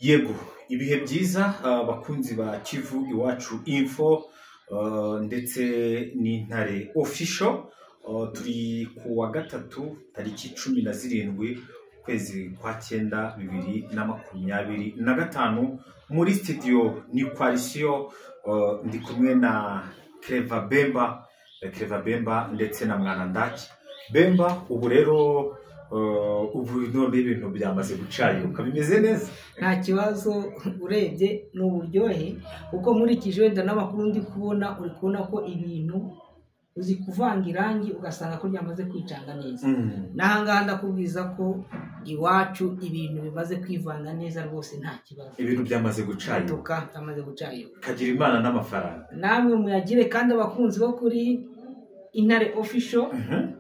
Yego ibihe byiza bakunzi ba Kivu Iwacu Info ndetse n'Intare Official turi ku wa gatatu tariki 17 kwezi kwa 9 2025 muri studio ni Coalition ndi kumwe na Clever Bemba ndetse na Mwana Ndaki Bemba. Ubu rero ubu none ibintu byamaze gucayuka bimeze neza, nta kibazo urebye n'uburyohe uko muri kijwenda n'amakuru ndi kubona uri kubona ko ibintu uzi kuvanga irangi ugasanga ko byamaze kwicanga neza. Nahanga ndakubwiza ko iwacu ibintu bimaze kwivanga neza rwose nta kibazo, ibintu byamaze gucayuka kagira Imana n'amafaranga namwe muyagire. Kandi abakunzi bo kuri Intare Official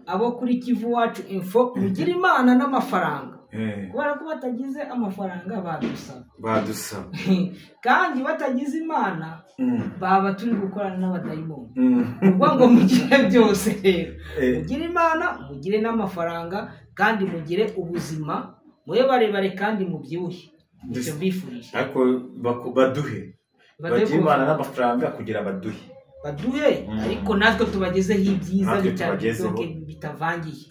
abo kuri Kivu Iwacu Info mugira Imana n'amafaranga kubera ko batagize amafaranga badusaba kandi batagize Imana baba turi gukorana n'abadayimoni. Ubwo ngo mugire byose rero mugire Imana mugire n'amafaranga kandi mugire ubuzima mube barebare kandi mubyibuhe. Nicyo mbifurije ariko baduhe bagira Imana n'amafaranga kugira baduhe ariko natwe tubagezeho ibyiza bitavangiye.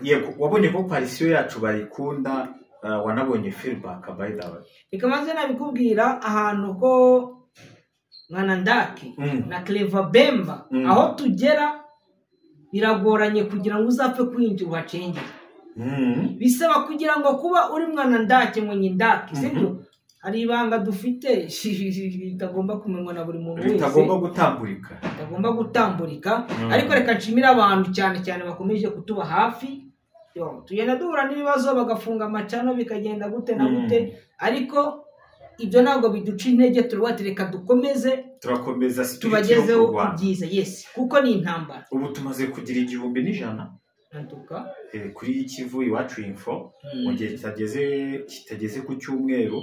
Yego wabonye ko Coalition yacu bayikunda, wanabonye feedback by the way. Reka maze nabikubwira ahantu ko Mwana Ndaki na Clever Bemba aho tugera biragoranye kugira ngo uzapfe kwinjira uhacengere. Bisaba kugira ngo kuba uri Mwana Ndaki mwenye Ndaki sibyo hari ibanga dufite bitagomba kumenywa na buri muntu wese, bitagomba gutamburika. Ariko reka nshimira abantu cyane bakomeje kutuba hafi. Tugenda duhura n'ibibazo bagafunga amacano bikagenda gute na gute, ariko ibyo ntabwo biduca intege. Reka dukomeze turakomeza tubagezeho ibyiza. Yes, kuko ni intambara. Ubu tumaze kugira 1,100 nantuka kuri Kivu Iwacu Info mu gihe kitageze ku cyumweru.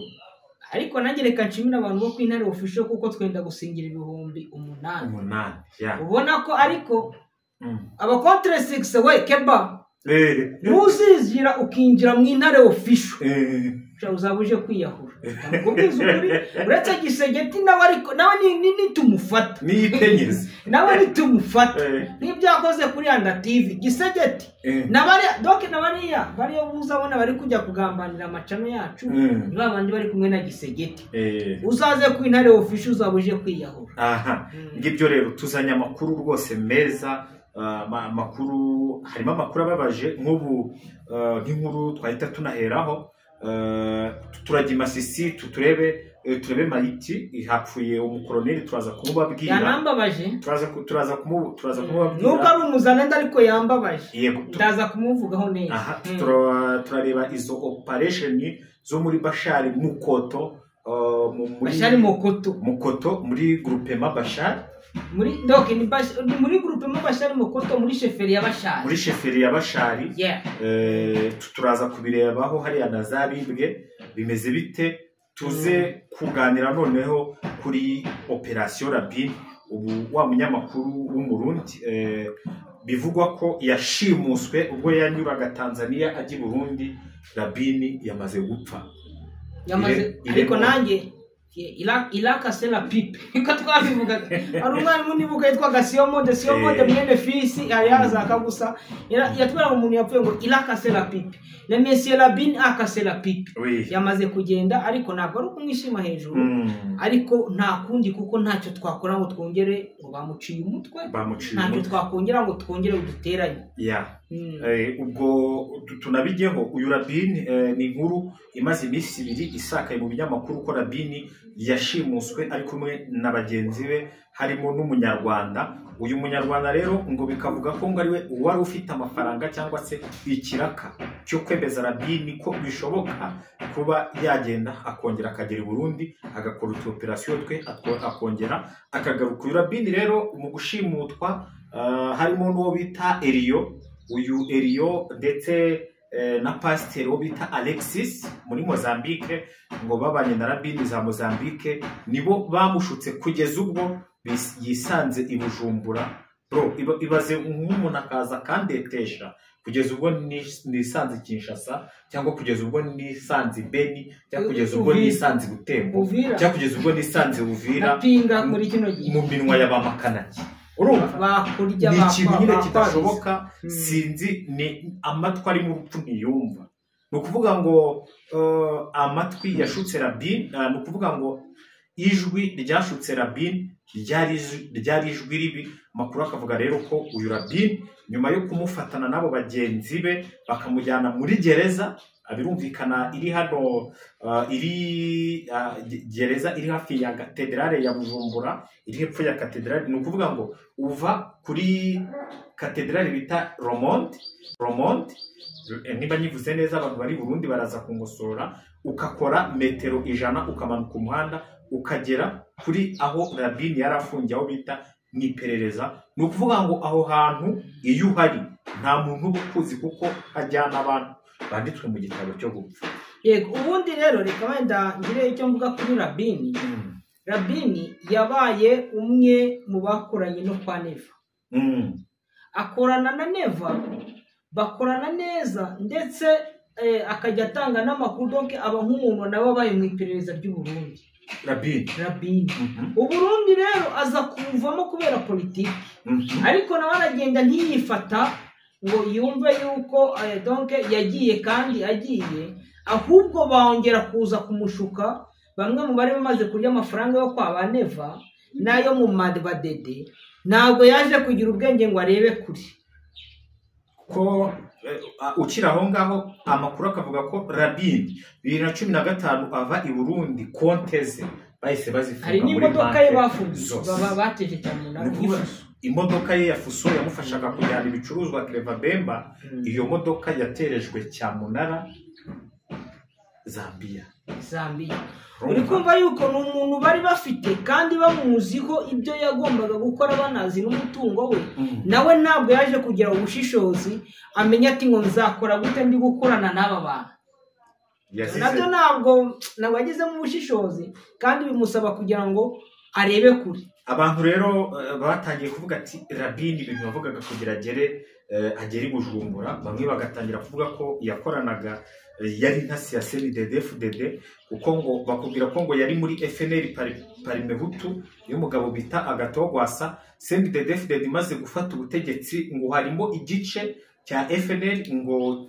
Ariko nanjye reka nshimira abantu bo kw'Intare Official kuko twenda gusingira 8,000. Ubona ko ariko aba contre 6 we Keba muzigira ukinjira mu Intare Official uzabuje kwiyahura. Nakubwiza ukuri uretse Gisegeti nawe ni tumufata nipenyeze nawe ni tumufata n'ibyakoze kuri Anda TV Gisegeti nabari donc nabariya bari uzabona bari kujya kugambanira amacano yacu niba bandi bari kumwe na Gisegeti uzaze ku Intare Official uzabuje kwiyahura. Ngibyo rero tuzanya amakuru rwose meza, amakuru harimo amakuru ababaje nk'ubu nk'inkuru twahita tunaheraho. Turajya Masisi turebe Mariti ihapfuye umukoloneli, turaza kumubabwira yanambabaje, turaza kumubabwira nuko ari umuzanenda ariko yambabaje, ndaza kumuvugaho neza. Turareba izo operation zo muri Bashari Mukoto, Bashari Mukoto muri groupement Bashari muri donc ni muri groupement Bashari Mukoto muri chefferie ya Bashari. Turaza kubirebaho hari anazabibwe bimeze bite, tuze kuganira noneho kuri operation Rabin. Ubu wa munyamakuru w'umurundi bivugwa ko yashimuswe ubwo yanyuraga Tanzania ajya i Burundi. Rabin yamaze gupfa, ariko nanjye ilaka sela pipe iko twabivuga. Ari umwana munibuka yitwa Gasiomonde mwene fisi ayaza akagusa yatwara umuntu yapfuye ngo ilaka sela pipe le monsieur Rabin akasela pipe yamaze kugenda, ariko ntabwo ari kumwishima hejuru. Ariko nta kundi kuko ntacyo twakora ngo twongere ngo bamuciye umutwe, ntacyo twakongera ngo twongere uduteranye. Ubwo tunabigeho uyu Rabin ni inkuru imaze iminsi 2 isakaye mu binyamakuru ko Rabin yashimuswe ari kumwe na bagenzi be harimo n'umunyarwanda. Uyu munyarwanda rero ngo bikavuga ko ngo ari we wari ufite amafaranga cyangwa se ikiraka cyo kwemeza Rabin ko bishoboka kuba yagenda akongera akagera i Burundi agakora operation twe akongera akagaruka. Uyu Rabin rero mu gushimutwa harimo n'uwo bita Elio ndetse na pasiteri wo bita Alexis muri Mozambique, ngo babanye na Rabin za Mozambique nibo bamushutse kugeza ubwo yisanze i Bujumbura bro ibaze nk'umuntu akaza kandetesha kugeza ubwo nisanze Kinshasa cyangwa kugeza ubwo nisanze Beni cyangwa kugeza ubwo nisanze Butembo cyangwa kugeza ubwo nisanze Uvira pinga muri kino gihe mu minwa y'abamakanaki urumva bakurya ikintu nyine kidashoboka sinzi ni amatwi ari mu rupfu ntiyumva ni ukuvuga ngo amatwi yashutse Rabin ni ukuvuga ngo ijwi ryashutse Rabin ryari ijwi ribi makuru akavuga rero ko uyu Rabin nyuma yo kumufatana nabo bagenzi be bakamujyana muri gereza abirumvikana iri hano gereza iri hafi ya katedrale ya Bujumbura iri hepfo ya katedrale ni ukuvuga ngo uva kuri katedrale bita Romond niba nyivuze neza abantu bari Burundi baraza kungosora ukakora metero 100 ukamanuka umuhanda ukagera kuri aho Rabin yari afungiye aho bita mwiperereza ni ukuvuga ngo aho hantu iyo uhari nta muntu uba ukuzi kuko hajyana abantu banditswe mu gitabo cyo gupfa. Yego ubundi rero reka wenda ngire icyo mvuga kuri Rabin. Rabin yabaye umwe mu bakoranye no kwa Neva. Akorana na Neva bakorana neza ndetse akajya atanga n'amakuru doke aba nk'umuntu nabo baye mu iperereza ry'u Burundi. Rabin. Uburundi rero aza kuvamo kubera politiki. Ariko nawe aragenda ntiyifata ngo yumve yuko donc yagiye kandi agiye ahubwo bongera kuza kumushuka bamwe mu bari bamaze kurya amafaranga yo kwa Baneva nayo mu madbadede ntabwo yaje kugira ubwenge ngo arebe kuri ko ukira aho ngaho amakuru akavuga ko Rabin 2015 ava i Burundi konteze bahise bazifunga hari n'imodoka ye bafunze bateje cyane imodoka ye ya Fuso yamufashaga kujyana ibicuruzwa Cleva Bemba iyo modoka yaterejwe cyamunara Zambia uri kumva yuko n'umuntu bari bafite kandi bamuziho ibyo yagombaga gukora banazi n'umutungo we nawe ntabwo yaje kugira ubushishozi amenya ati ngo nzakora gute ndi gukorana n'aba bantu nabyo ntabwo agize mu bushishozi kandi bimusaba kugira ngo arebe kure abantu rero batangiye kuvuga ati Rabin ibintu bavugaga kugira agere i Bujumbura bamwe bagatangira kuvuga ko yakoranaga yari ntasi ya CNDD-FDD kuko ngo bakubwira ko ngo yari muri FNL Parimehutu y'umugabo bita Agatogwasa CNDD-FDD imaze gufata ubutegetsi ngo harimo igice cya FNL ngo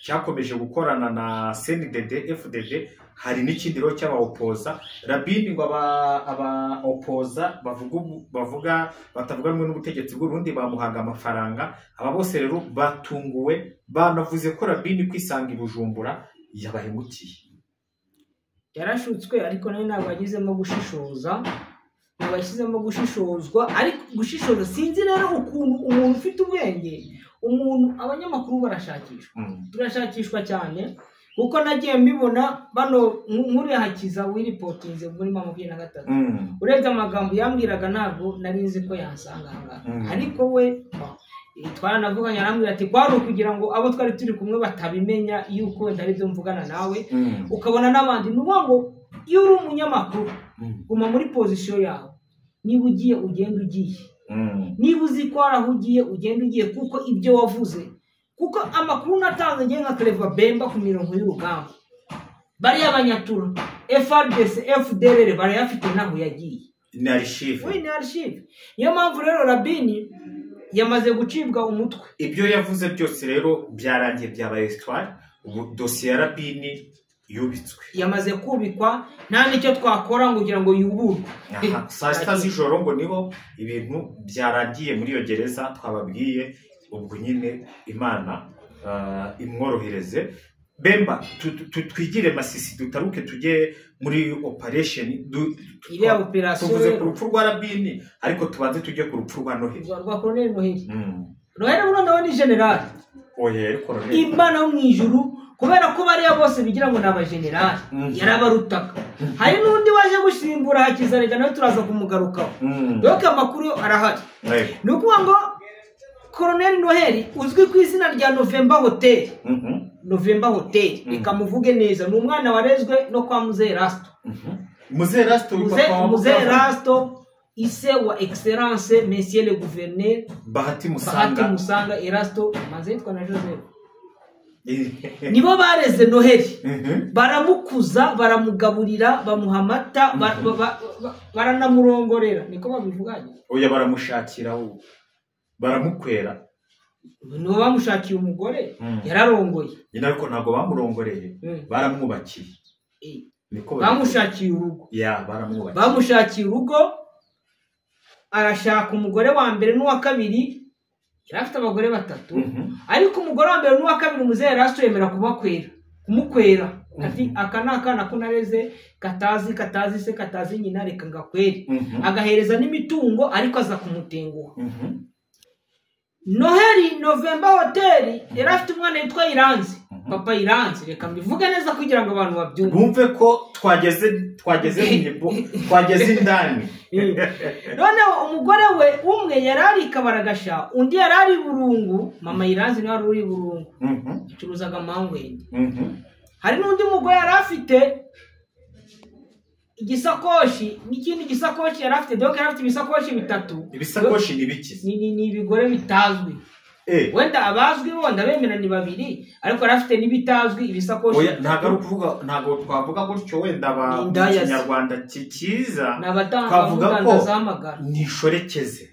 cyakomeje gukorana na CNDD-FDD hari n'ikindi rero cy'abaopoza Rabin ngo aba opoza batavuga rumwe n'ubutegetsi bw'Urundi bamuhaga amafaranga aba bose rero batunguwe banavuze ko Rabin kwisanga i Bujumbura yabahemukiye yarashutswe ariko nawe ntabwo agizemo gushishoza nabashyizemo gushishozwa ariko gushishoza sinzi rero ukuntu umuntu ufite ubwenge umuntu abanyamakuru barashakishwa turashakishwa cyane kuko nagiye mbibona bano nkuri hakiza wiripotinze muri 2023 urebye amagambo yambwiraga ntabwo nari nzi ko yansanga hanga ariko we twanavuganye arambwira ati kwari kugira ngo abo twari turi kumwe batabimenya yuko ndari byo mvugana nawe ukabona n'abandi nuwo iyo uri umunyamakuru guma muri position yawe niba ugiye ugenda ugiye niba uzi ko arahugiye ugenda ugiye kuko ibyo wavuze kuko amakuru natanze ngiye nka Cleva Bemba ku mirongo y'urugamba bari abanyatura FRDC FDLR bari afite naho yagiye ni archive niyo mpamvu rero Rabin yamaze gucibwa umutwe ibyo yavuze byose rero byarangiye byabaye histoire ubu dossier ya Rabin yubitswe yamaze kubikwa nta nicyo twakora ngo kugira ngo yuburwe saa sita z'ijoro ngo niho ibintu byarangiye muri iyo gereza twababwiye ubwo nyine Imana imworohereze Bemba twigire Masisi dutaruke tujye muri operation iriya operation tuvuze ku rupfu rwa Rabin ariko tubanze tujye ku rupfu rwa Noheli rwa Colonel Noheli Noheli nawe ni general oye Colonel Imana yo mu ijuru kubera ko bariya bose bigira ngo naba general yarabarutaka hari n'undi waje gusimbura hakizarega nawe turaza kumugarukaho doke amakuru arahari nukuvuga ngo Colonel Noheli uzwi ku izina rya November Hotel November Hotel ikamuvuge neza ni umwana warezwe no kwa Muzee Rasto Muzee Rasto ise wa excellence monsieur le gouverneur Bahati Musanga Erasto maze yitwa na Joseph nibo bareze Noheli baramukuza baramugaburira bamuha amata baranamurongorera niko babivuganye oya baramushakira baramukwera nibo bamushakiye umugore yararongoye nyina ariko ntago bamurongoreye baramwubakiye niko bamushakiye urugo baramwubakiye bamushakiye urugo arashaka umugore wa mbere n'uwa kabiri yarafite abagore batatu ariko umugore wa mbere n'uwa kabiri Muzee Erasto yemera kumukwera ati akana ko nareze katazi nyina reka ngakwere agahereza n'imitungo ariko aza kumutenguha Noheli November Hotel yarafite umwana yitwa Iranzi papa Iranzi reka mbivuge neza kugira ngo abantu babyumve bumve ko twageze indani none umugore we umwe yarari Kabaragasha undi yarari Burungu mama Iranzi nawe ari Burungu acuruzaga mangwende hari n'undi mugore yarafite igisakoshi n'ikindi gisakoshi yarafite donc yarafite ibisakoshi bitatu ibisakoshi ni biki ni ibigore bitazwi wenda abazwi bo ndabemera ni babiri ariko yarafite n'ibitazwi ibisakoshi oya ntago twavuga gutyo wenda Kinyarwanda kiza twavuga ko ni shorekeze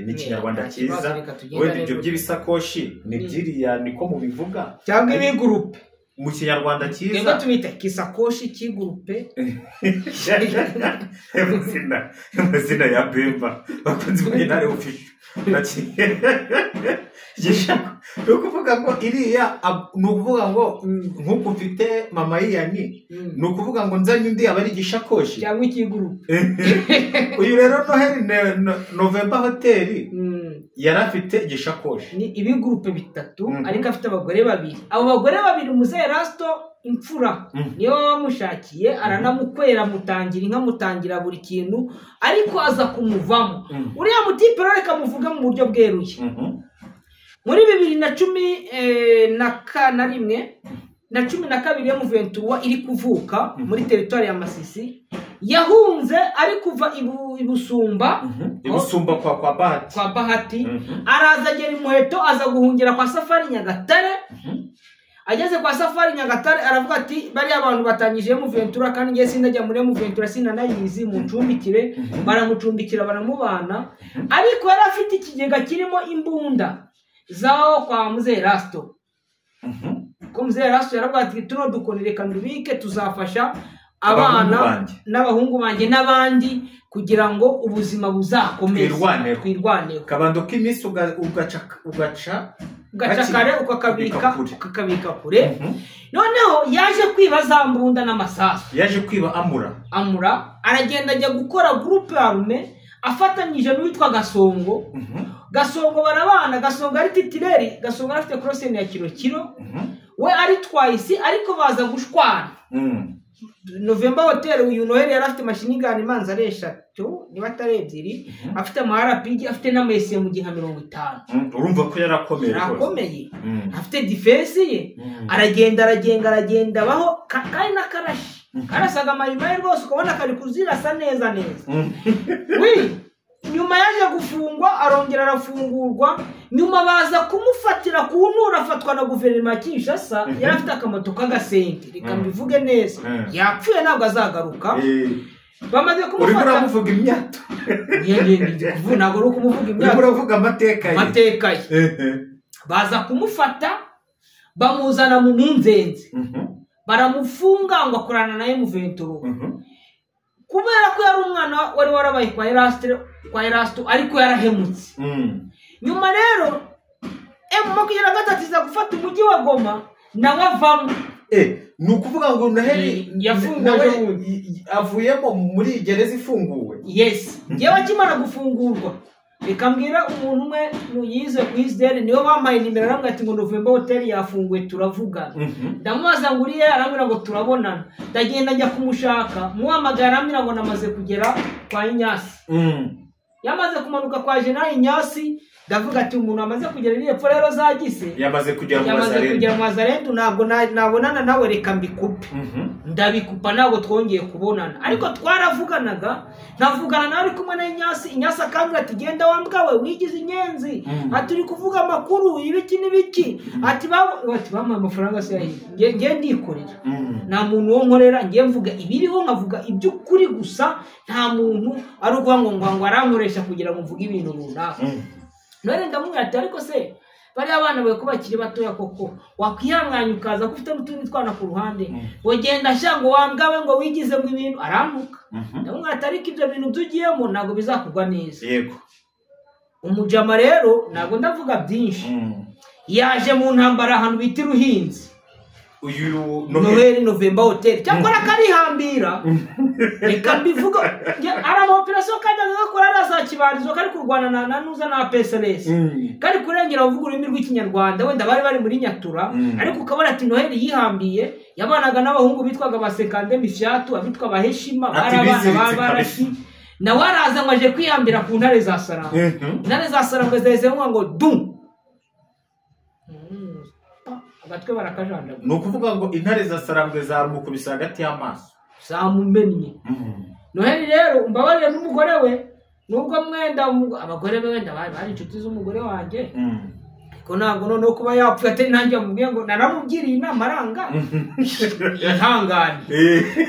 ni Kinyarwanda kiza wenda ibyo by'ibisakoshi ni byiriya niko mubivuga cyangwa ibigurupe mu Kinyarwanda kiza ngenda tumita kisakoshi kigurupe amazina ya Bemba bakunze kugendana official nukuvuga ngo iriya nukuvuga ngo nkuko ufite mama yiyani nukuvuga ngo nzanye undi abari gishakoshi cyangwa ikigurupe uyu rero Noheli November Hotel yarafite igishakoshi ni ibigurupe bitatu ariko afite abagore babiri abo bagore babiri Muzee Erasto imfura niyo bamushakiye aranamukwera mutangira buri kintu ariko aza kumuvamo uriya mutipe reka muvuga mu buryo bweruye muri 2011 yo mu Ventura iri kuvuka muri territoire ya Masisi yahunze ari kuva ibusumba kwa Bahati araza agera Imuheto aza guhungira kwa Safari Nyagatare ageze kwa Safari Nyagatare aravuga ati bari abantu batangije mu Ventura kandi ngiye sindajya muri mu Ventura sinanayizi mu ncumbikire baramucumbikira baramubana ariko yari afite ikigega kirimo imbunda zaho kwa Muzee Erasto ko Muzee Erasto yaravuga ati tuno dukonereka ndubike tuzafasha abana n'abahungu banje n'abandi kugira ngo ubuzima buzakomeze twirwaneho kabando k'imisi ugaca kare ukakabika kure noneho yaje kwiba za mbunda n'amasasu yaje kwiba amura aragenda ajya gukora groupe arme afatanyije n'uwitwa Gasongo barabana Gasongo ari titireri Gasongo afite crossing ya kilo we ari twayisi ariko baza gushwana November Hotel uyu Noheli yarafite machine gun imanza ari 3 niba atari 2 afite RPG afite n'amese mu gihe 50 urumva ko yarakomeye afite defense ye aragenda baho kandi nakarashi karasaga mayimaye rwose ukabona kari kuzirasa neza nyuma yaje gufungwa arongera arafungurwa nyuma baza kumufatira ku ntura afatwa na guverinoma Kinshasa yarafite akamoto k'agasente reka mbivuge neza yapfuye ntabwo azagaruka bamaze kumufata uri kumuvuga imyato ntabwo uri kumuvuga imyato uri kuvuga amateka ye baza kumufata bamuzana mu nzenze baramufunga ngo akorana naye mu Ventura kubera ko yari umwana wari warabaye kwa Erasto ariko yarahemutse nyuma rero M23 iza gufata umujyi wa Goma nabavamo nukuvuga ngo Noheli yafunguwe avuyemo muri gereza ifunguwe yes ngewe akimara gufungurwa reka mbwira umuntu umwe nuyize ku Israel niyo bamaye nimero aramwe ati ngo November Hotel yafunguwe turavugana ndamubaza ngo uriye arambira ngo turabonana ndagenda njya kumushaka muhamagara arambira ngo namaze kugera kwa Inyasi yamaze kumanuka kwa General Inyasi ndavuga ati umuntu amaze kugera iri epfo rero za Gise yamaze kugera mu Mazarendu ntabwo nabonana nawe reka mbikupe ndabikupa ntabwo twongeye kubonana ariko twaravuganaga navugana nawe ari kumwe na Inyasi akambwira ati genda wambwawe wigize inyenzi ati uri kuvuga amakuru ibiki n'ibiki ati bampa amafaranga se yahiye ngiye ndikorera nta muntu wo nkorera ngiye mvuga ibiriho nkavuga iby'ukuri gusa nta muntu ari uguha ngo arankoresha kugira ngo mvuge ibintu runaka none ndamubwira ati ariko se bari abana bawe ko bakiri batoya koko wakwihanganya ukaza ko ufite n'utundi twana ku ruhande wogenda shango wambwawe ngo wigize mu ibintu arantuka ndamubwira ati ariko ibyo bintu tugiyemo ntabwo bizakugwa neza yego umujama rero ntabwo ndavuga byinshi yaje mu ntambara ahantu bita Ruhinzi uyu Noheli November Hotel cyangwa karihambira reka mbivuga ara operation kajya gakora nazakibarizo kari kurwana na nuza na PSLS kari kurengera uvuga ururimi rw'ikinyarwanda wenda bari muri Nyatura ariko ukabona ati Noheli yihambiye yabanaga n'abahungu bitwaga abasekande mifyatu abitwa abaheshima barabana barashi na waraza ngwaje kwihambira ku ntare za Sarangwe ntare za Sarangwe zeze ngo du agatwe barakajanda nukuvuga ngo intare za Sarangwe zarumukubisa hagati y'amaso zamumennye Noheli rero umbabarire n'umugore we nubwo mwenda abagore be wenda bari inshuti z'umugore wanjye ko ntabwo no kuba yapfuye atari nanjye mubwiye ngo naramubwiriye inama aranga ihangane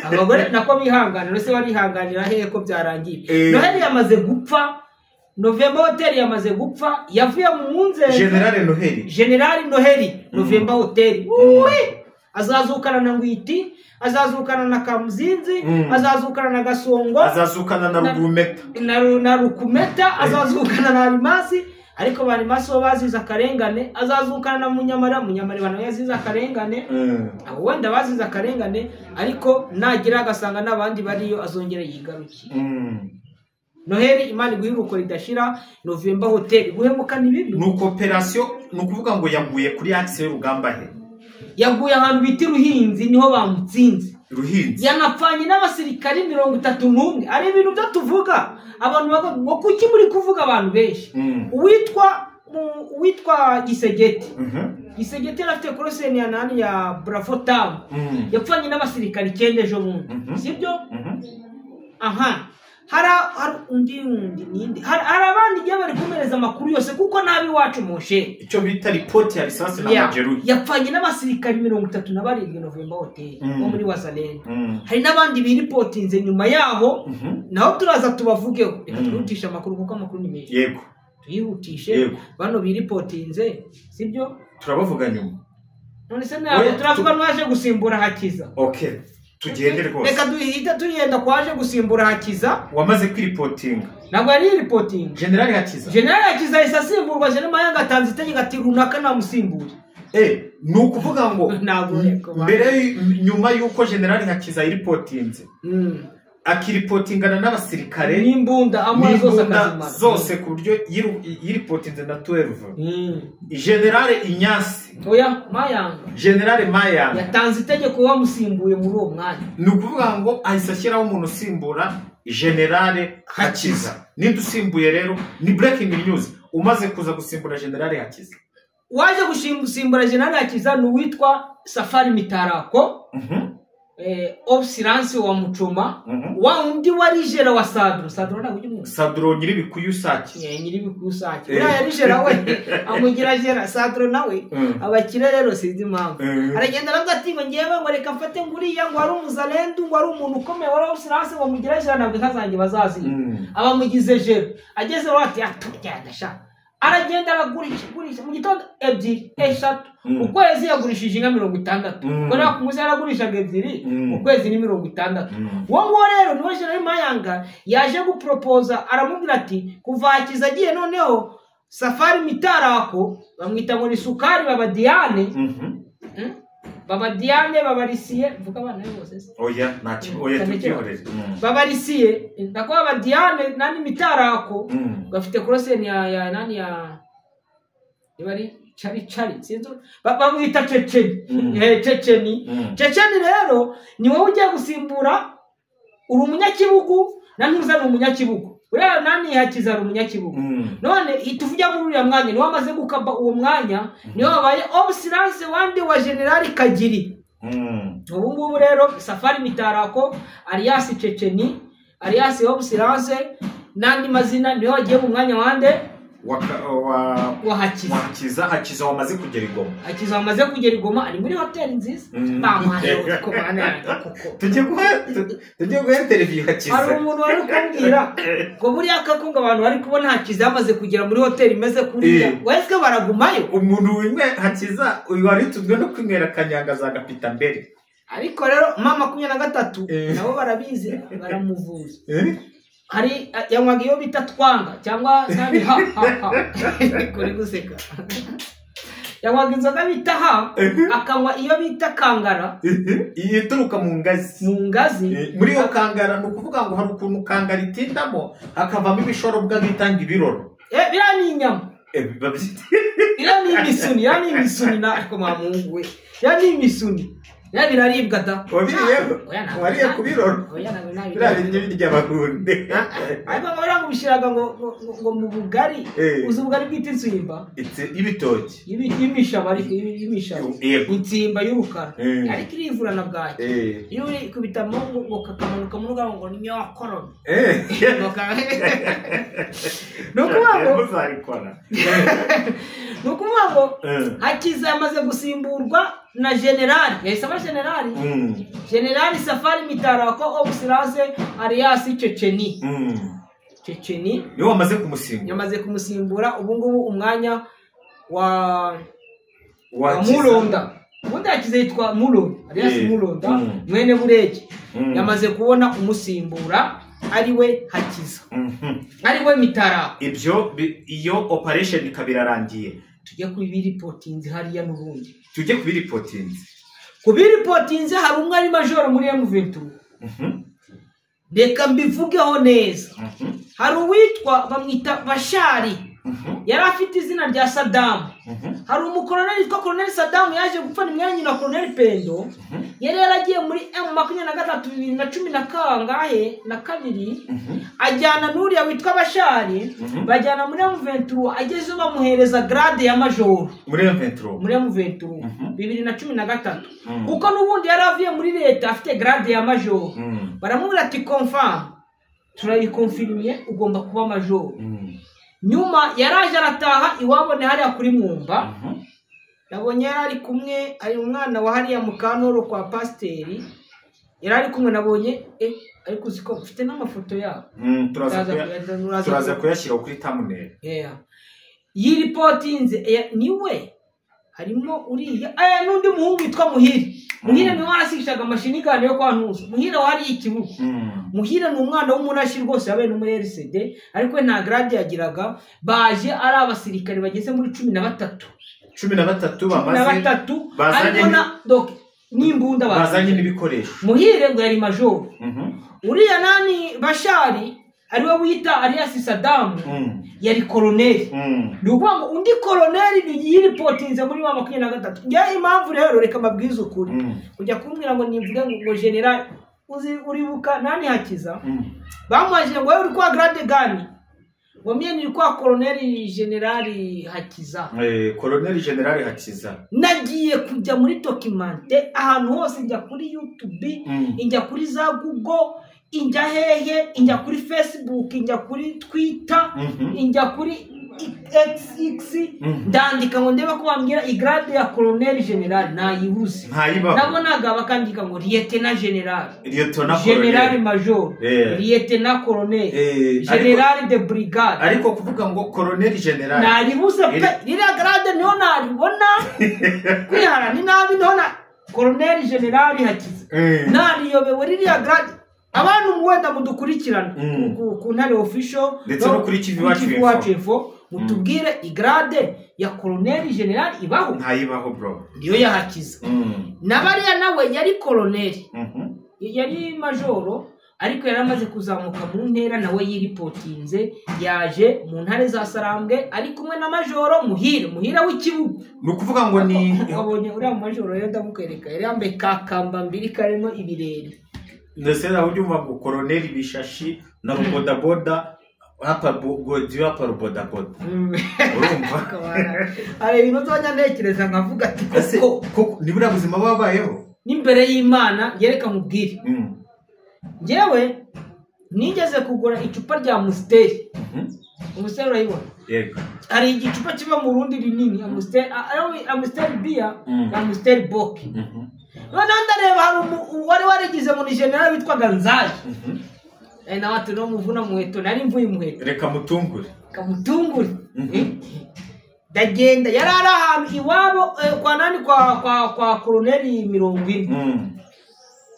abagore nako bihangane rese barihanganira hehe ko byarangiye Noheli yamaze gupfa November Hotel yamaze gupfa yavuye mu munze General Noheli November Hotel azazukana na Ngwiti azazukana na Kamuzinzi azazukana na Gasongo azazukana na Rugumeta na Rukumeta azazukana na Arimasi ariko bari maso baziza karengane azazukana na Munyamara bano yaziza karengane abo wenda baziza karengane ariko nagira agasanga nabandi bariyo azongera yigaruki Noheli Imana guhiruko ridashira November Hotel guhemuka nibibi nuko operation nukuvuga ngo yaguye kuri axe y'urugamba he yaguye ahantu biti Ruhinzi niho bamutsinze Ruhinzi yanapfanye n'abasirikari 31 ari ibintu byo tuvuga abantu ngo kuki muri kuvuga abantu benshi witwa Gisegeti Gisegeti afite crossene ya nani ya Bravo Town yapfanye n'abasirikari 9 ejo bundi sibyo aha hari undi nindi hari abandi giye bari kumereza amakuru yose kuko nabi wacu mushe icyo bita report ya lisansi na majeru yapfanye n'abasirikari 37 November Hotel bo muri Wazalendo hari nabandi biripotinze nyuma yaho naho turaza tubavugeho reka twihutisha amakuru kuko amakuru ni menshi yego twihutishe bano biripotinze sibyo turabavuga nyuma none se nawe turavuga nwaje gusimbura Hakiza okay tugendere rwose reka duhita tugenda kwaje gusimbura Hakiza wamaze kwiripotinga ntabwo ari reporting General Hakiza isasimburwa je n'Mayanga atanze itegeko ati runaka namusimbura nukuvuga ngo mbere nyuma yuko General Hakiza iripotinze akiripotingana n'abasirikare n'imbunda zose ku buryo yiripotinze na 12 General Inyasi General Mayanga yatanze itegeko wamusimbuye muri uwo mwanya nukuvuga ngo ahisashyiraho umuntu usimbura General Hakiza ninde usimbuye rero ni breaking news umaze kuza gusimbura General Hakiza waje gusimbura General Hakiza n'uwitwa Safari Mitarako Obsilence wa Muchoma wa undi warijera wa Sadro ntabwo Sadro nyiri bikuyusaki nyiri bikuyusaki yarijera we amugira jera Sadro nawe abakire rero sizi impamvu aragenda aravuga ati ngo ngewe ngo reka mfate nguriya ngo ari umuzalendo ngo ari umuntu ukomeye wa Obsilence ngo mugira jera ntabwo kazange bazazi abamugize jera ageze wati atujyana sha aragenda aragurisha mu gitondo 2 3 ukwezi yagurishije inka 60 ko nakumuze aragurishaga 2 ukwezi ni 60 wo rero niwe General Mayanga yaje guproposa aramubwira ati kuva Hakiza agiye noneho Safari Mitarako bamwita ngo ni Sukari baba Diane baba Diane babarisiye vuga abana bose oya tukiyoreze babarisiye ndako baba Diane nani Mitarako gafite crossene ya nani ya ibari chari sinzo bamwita Checheni rero ni wowe ugiye gusimbura uri umunyakibugu na ntuza ni umunyakibugu uriya nani Hakiza ari umunyakibuga none ituvuga muri uriya mwanya niwe amaze gukaba uwo mwanya niwe wabaye obsilence wandi wa General Kagiri ubu ngubu rero Safari Mitarako alias Checheni alias obsilence nandi mazina niwe wagiye mu mwanya wande wa Hakiza wamaze kugera Igoma. Hakiza wamaze kugera Igoma ari muri hotel nziza bamwaye ko bana tujye guha interview Hakiza. Hari umuntu wari kumbwira ngo muri akakunga abantu bari kubona Hakiza yamaze kugera muri hotel imeze kuriya wese baragumayo. Umuntu wimwe Hakiza uyu wari tuzwe no kwinywera kanyanga za gapita mbere. Ariko rero mama 23 nabo barabizi baramuvuza. Hari yanywaga iyo bita twanga cyangwa nani ha kuri guseka yanywaga inzoga bita akanywa iyo bita kangara ituruka mu ngazi muri iyo kangara no kuvuga ngo hari ukuntu kangara itindamo akavamo ibishoro bw'abitanga ibiroro bira ni inyama bira ni imisuni na ariko mamungu we ya ni imisuni ya biraribwa da wariye kubiroro biraribye birya bahunde ariko bara ngubishiraga ngo mu bugari uzi ubugari bwite insumba ibitoki imishaba ariko imishaba intsimba y'urukara ariko irivura na bwaki iyo uri kubitamo ngo kakamanuka mu rugo ngo nyokorona nukuvuga ngo Hakiza yamaze gusimburwa na General yahise General Safari Mitarako obsilence alias Checheni niwe yamaze kumusimbura ubu ngubu umwanya wa Mulonda ubundi Hakiza yitwa Mulonda alias Mulonda mwene Burege yamaze kubona umusimbura ariwe Hakiza ariwe Mitarako iyo operation ikabirarangiye tujye kubiripotinze hariya n'ubundi kubiripotinze hari umwe ari major muri M23 reka mbivugeho neza hari uwitwa bamwita Bashari yari afite izina rya Saddam hari umukoloneli witwa Colonel Saddam yaje gupfana imyanya na Colonel Pendo yari yaragiye muri M23 2010 kangahe na kabiri ajyana n'uriya witwa Bashari bajyana muri M23 ageze bamuhereza grade ya major muri M23 2013 kuko n'ubundi yari avuye muri leta afite grade ya major baramubwira ati confirm turayikonfirmye ugomba kuba major nyuma yaraje arataha iwabone hariya kuri Mwumba nabonye yari kumwe ari umwana wa hariya mu Kantoro kwa Pasteri yari kumwe nabonye ariko uziko ufite n'amafoto yabo turaza kuyashyira kuri thumbnail yiripotinze niwe harimo uriya n'undi muhungu witwa Muhire niwe warasishaga amashini gane yo kwa Ntuza Muhire wari ikibuga Muhire ni umwana w'umunashi rwose yabaye no muri RCD ariko nta grade yagiraga baje ari abasirikare bageze muri 13 bazanye n'imbunda bazanye n'ibikoresho Muhire ngo yari major uriya nani Bashari ariwe wita alias Saddam yari colonel nukuvuga ngo undi colonel ni yiripotinze muri 23 ngiye impamvu rero reka mabwiza ukuri kujya kumbwira ngo nimvuge ngo general uribuka nani Hakiza bamwaje ngo uri kwa grade gani ngo mye ni kwa colonel general Hakiza colonel general Hakiza nagiye kujya muri documente ahantu hose njya kuri YouTube njya kuri za Google injya hehe injya kuri Facebook injya kuri Twitter injya kuri XX ndandika ngo ndeba ko bambwira igrade ya colonel general nayibuze nabonaga bakandika ngo lieutenant general major lieutenant colonel general de brigade ariko kuvuga ngo colonel general nayibuze pe iriya grade niho naribona kwihara ni nabi niho na colonel general Hakiza nariyobewe iriya grade abantu muwenda mudukurikirana ku ntare official ndetse no kuri TV wacu mutubwire igrade ya colonel general ibaho ntayibaho bro niyo ya Hakiza nabariya nawe yari colonel yari majoro ariko yaramaze kuzamuka mu ntera nawe yiripotinze yaje mu ntare za Sarambwe ari kumwe na majoro Muhira w'ikibuga nukuvuga ngo ni abonye uriya majoro rero ndamukwereka yari yambaye kakamba mbiri karimo ibirere ndetse naho ubyumva ngo colonel Bishashi na bodaboda hapa godiyo hapa bodaboda urumva hari ibintu nzajya ntekereza nkavuga ati koko ni buriya buzima babayeho n'imbere y'Imana yereka mubwire njyewe nigeze kugura icupa rya Amstel. Amstel urayibona? Yego. Hari igicupa kiba mu rundi rinini Amstel beer Amstel bock. Noneho ndareba hari wari warigize mu general witwaga Nzayi. Na watu no muvuna muheto nari mvuye muheto. Reka mutungure. Kamutungure. Dagenda yarara ahantu iwabo kwa nani kwa Colonel 40.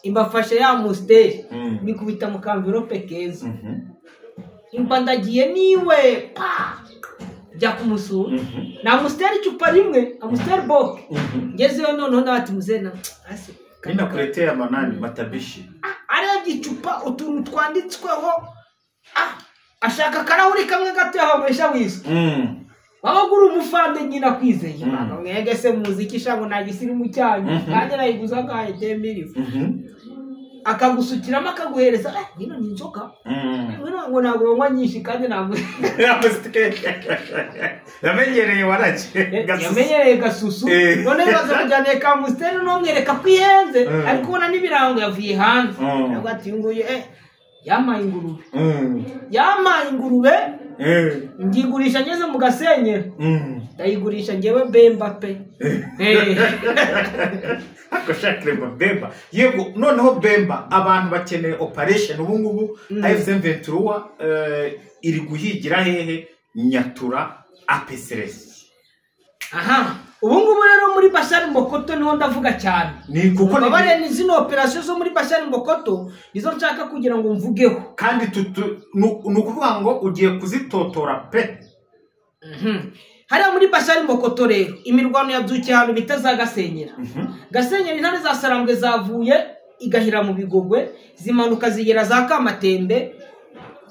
Imbafashe ya Amstel nikubita mu kamvirope keza. Imbandagiye niwe jya kumusura na Amstel icupa rimwe Amstel bock ngezeyo noneho ndabati muzena ase Nina kuletea manani matabishi ari igicupa utuntu twanditsweho ashaka karahuri kamwe gato yahomesha wisi wabagura umufande nyina kwizeye mwege se muziki shango nagisirimu cyanyu kandi nayiguza ngaye demirifu akagusukiramo akaguhereza hino ni inzoka ngo ntabwo banywa nyinshi kandi ntabwo yamenyereye warake yamenyereye gasusu none baza kujyana ka Amstel nomwereka kwihenze ariko ubona nibirango yavuye hanze ntabwo ati nguye yamaye ingurube ngigurisha ngeze mu Gasenyera ndayigurisha ngewe Bemba pe akoshakire Bemba yego noneho Bemba abantu bakeneye operation ubungubu AFC Ventura iri guhigira hehe Nyatura APSRS ubungubu rero muri Bashari Mbokoto niho ndavuga cyane ni kuko babare ni zino operation zo muri Bashari Mbokoto nizo nshaka kugira ngo mvugeho kandi nukuvuga ngo ugiye kuzitotora pe hariya muri Bashari Mbokoto rero imirwano yabyukiye ahantu bita za Gasenyera Gasenyera intare za Sarambwe zavuye igahira mu Bigogwe zimanuka zigera za Kamatembe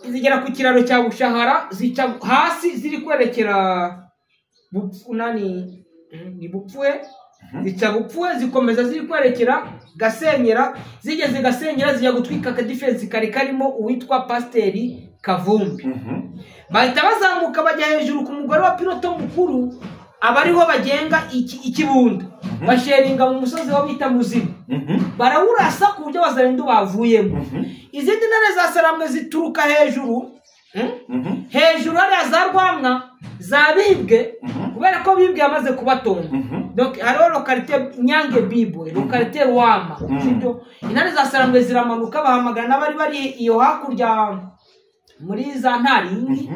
zigera ku kiraro cya Bushahara zica hasi ziri kwerekera Bupfunani ni Bupfue zica Bupfue zikomeza ziri kwerekera Gasenyera zigeze Gasenyera zijya gutwika ka defense kari karimo uwitwa Pasteri Kavumbi bahita bazamuka bajya hejuru ku mugore wa piloto mukuru abariho bagenga ikibunda basheringa mu musozi wa bita Muzimu barawurasa ku buryo Wazalendo bavuyemo izindi ntare za Sarambwe zituruka hejuru hejuru ari za Rwamwa zabibwe kubera ko bibwe yamaze kubatonda donc hariho localité Nyange Bibwe localité Rwama sibyo intare za Sarambwe ziramanuka bahamagara n'abari bari iyo hakurya muri za Ntaringi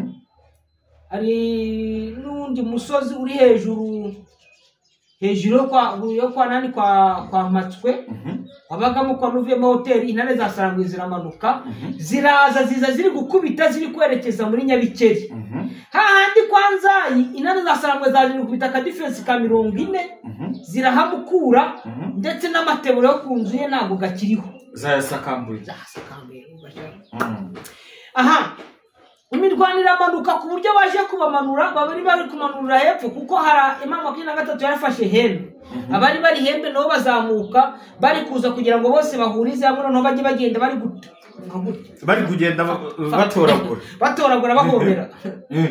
ari n'undi musozi uri hejuru kwa nani kwa Matswe wabagamo kwa Nuvema Hotel intare za Sarambwe ziramanuka ziraza ziza ziri gukubita ziri kwerekeza muri Nyabikeri hahandi kwanza intare za Sarambwe zaje gukubita ka defense ka 40 zirahamukura ndetse n'amateburo yo kunzuye nago gakiriho zasakambuye imirwanira amanuka ku buryo baje kubamanura babiri bari kumanura hepfo kuko hari imama 23 yarafashe Hembe abari bari Hembe nabo bazamuka bari kuza kugira ngo bose bahurize hamwe no bajye bagenda bari kugenda batoragura bahomera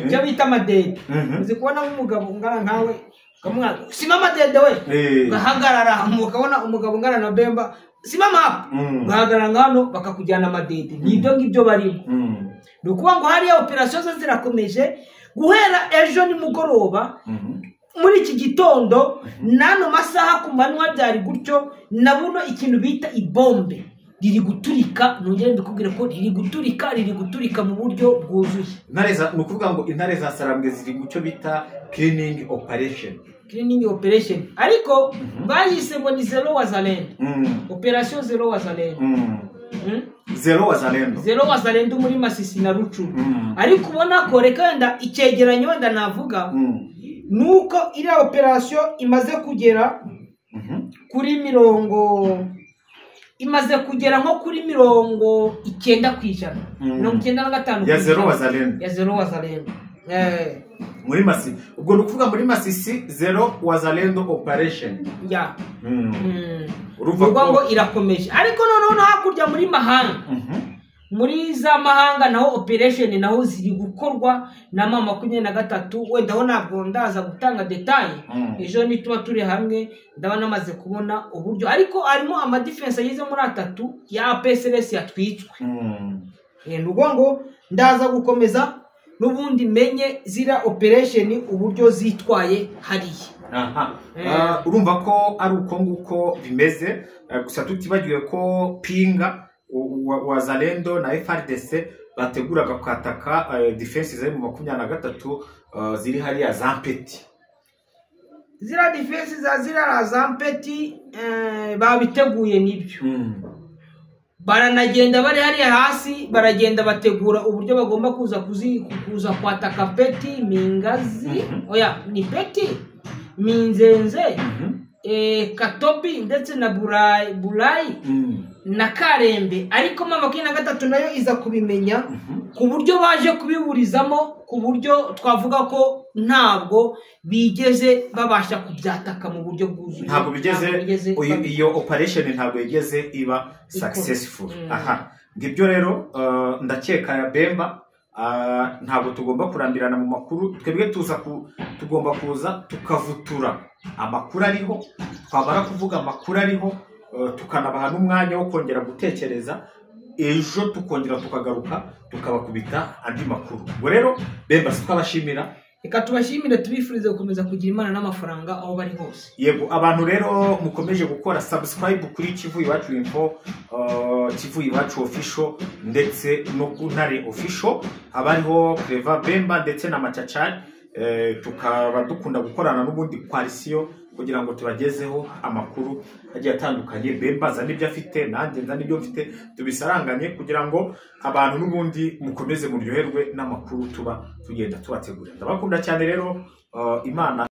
cyo bita Madede uzi kubona umugabo ngara nkawe kamwana simama Dede we gahagarara mukabona umugabo ngara na Bemba simama gahagarara ngano bakakujyana Madede nibyo ngibyo barimo nukuba ngo hariya operation zo zirakomeje guhera ejo ni mugoroba muri iki gitondo nano masaha ku manywa byari gutyo nabuno ikintu bita ibombe riri guturika nongere mbikubwire ko riri guturika mu buryo bwuzuye ntareza nukuvuga ngo intare za Sarambwe ziri mu cyo bita cleaning operation ariko bayise ngo ni Zero Wazalendo operation Zero Wazalendo Zero Wazalendo muri Masisi na Rucuru ariko ubona ko reka wenda icyegeranyo wenda navuga nuko iri operation imaze kugera kuri imaze kugera nko kuri 90% 95% ya Zero Wazalendo muri Masisi ubwo nukuvuga muri Masisi Zero Wazalendo operation uruvuga ngo irakomeje ariko noneho hakurya muri Mahanga muri za mahanga naho operation naho ziri gukorwa na mama 23 wenda ho ntabwo ndaza gutanga detail ejo nituba turi hamwe ndabana maze kubona uburyo ariko arimo ama defense yize muri 3 ya PSLS yatwitswe ngo ndaza gukomeza n'ubundi menye zira operation uburyo zitwaye hariya. Urumva ko ari uko nguko bimeze, gusa tutibagiwe ko Pinga Wazalendo na FARDC bateguraga kwataka defense zari mu 23 ziri hariya za Mpeti. Zira defense za zira za Mpeti babiteguye nibyo. Baranagenda bari hariya hasi, baragenda bategura uburyo bagomba kuza kwataka Peti, Mingazi, oya ni Peti, Minzenze, Katobi ndetse na Bulayi na Karembe, ariko mama 23 nayo iza kubimenya ku buryo baje kubiburizamo, ku buryo twavuga ko ntabwo bigeze babasha kubyataka mu buryo bwuzuye. Ntabwo bigeze iyo operation ntabwo yigeze iba successful. Ngibyo rero ndakeka ya Bemba ntabwo tugomba kurambirana mu makuru, twebwe tugomba kuza tukavutura amakuru ariho, twabara kuvuga amakuru ariho, tukanabaha n'umwanya wo kongera gutekereza, ejo tukongera tukagaruka tukabakubita andi makuru. Ngo rero Bemba twabashimira, reka tubashimire, tubifurize gukomeza kugira imana n'amafaranga aho bari hose. Yego abantu rero mukomeje gukora subscribe kuri Kivu Iwacu Info, Kivu Iwacu Official ndetse no Kuntare Official, abariho Clever Bemba ndetse na Machachari. Tukaba dukunda gukorana n'ubundi coalition kugira ngo tubagezeho amakuru agiye atandukanye. Bemba za nibyo afite, nanjye nza nibyo mfite, tubisaranganye kugira ngo abantu n'ubundi mukomeze muryoherwe n'amakuru tuba tugenda tubategurira. Ndabakunda cyane rero, Imana